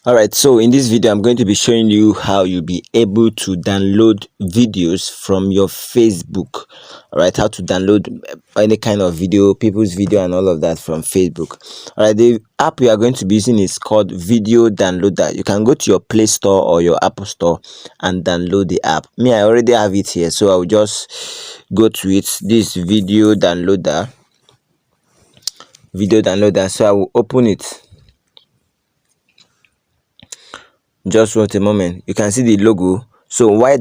Alright, so in this video I'm going to be showing you how you'll be able to download videos from your Facebook. Alright, how to download any kind of video, people's video and all of that from Facebook. Alright, the app we are going to be using is called Video Downloader. You can go to your Play Store or your Apple Store and download the app. Me, I already have it here, so I'll just go to it. This Video Downloader. So I will open it. Just wait a moment. You can see the logo. So while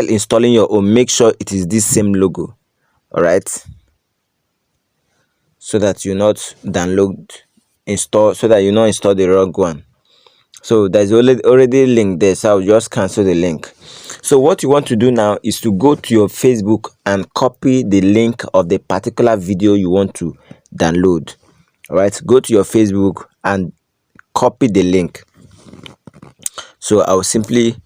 installing your own, make sure it is this same logo. All right, so that you not install the wrong one. So there's already a link there, so I'll just cancel the link. So what you want to do now is to go to your Facebook and copy the link of the particular video you want to download. All right, go to your Facebook and copy the link. So I'll simply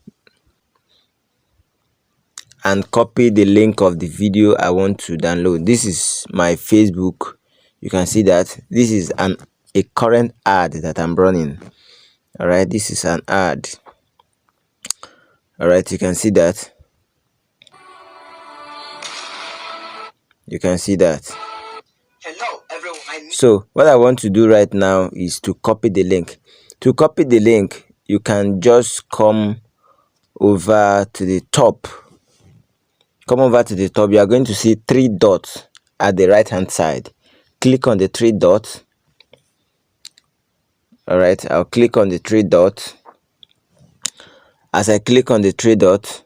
copy the link of the video I want to download. This is my Facebook. You can see that this is a current ad that I'm running. All right, this is an ad. All right, you can see that. Hello everyone. So what I want to do right now is to copy the link. To copy the link, you can just come over to the top. You are going to see 3 dots at the right hand side. Click on the 3 dots. All right, I'll click on the 3 dots. As I click on the 3 dots,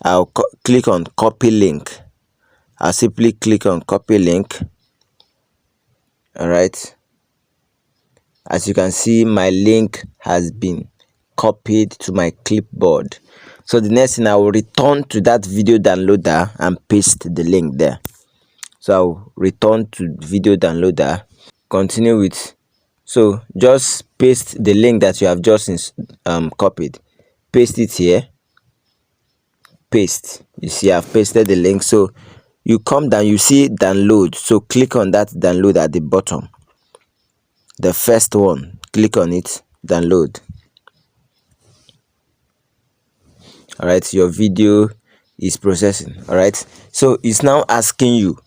I'll click on copy link. I'll simply click on copy link. All right, as you can see, my link has been copied to my clipboard. So the next thing, I will return to that video downloader and paste the link there. So I'll return to video downloader, continue with, so just paste the link that you have just copied, paste it here, paste. You see, I've pasted the link. So you come down, you see download, so click on that download at the bottom, the first one. Click on it, download. All right, your video is processing. All right, so it's now asking you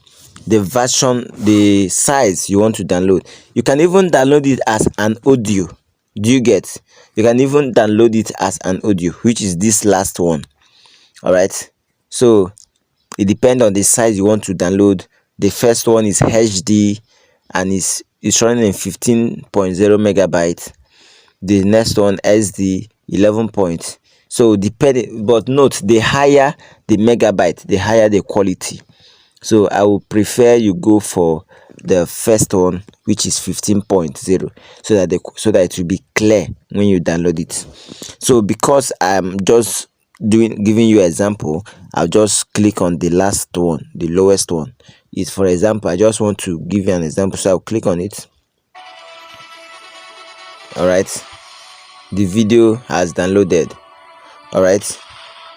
the version, the size you want to download. You can even download it as an audio. Do you get? You can even download it as an audio, which is this last one. All right, so it depends on the size you want to download. The first one is HD and it's running in 15.0 megabytes. The next one SD 11 point. So depending, but note, the higher the megabyte, the higher the quality. So I will prefer you go for the first one, which is 15.0, so that it will be clear when you download it. So because I'm just giving you an example, I'll just click on the last one, the lowest one. Is, for example, I just want to give you an example, so I'll click on it. All right, the video has downloaded. All right,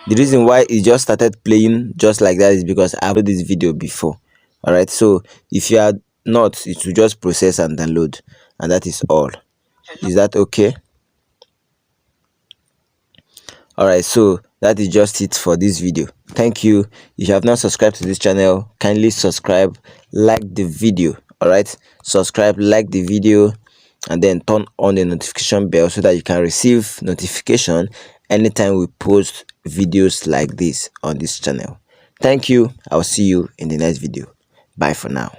the reason why it just started playing just like that is because I uploaded this video before. All right, so if you are not, it will just process and download, and that is all. Is that okay? All right, so that is just it for this video. Thank you. If you have not subscribed to this channel, kindly subscribe, like the video. All right, subscribe, like the video, and then turn on the notification bell so that you can receive notification anytime we post videos like this on this channel. Thank you. I'll see you in the next video. Bye for now.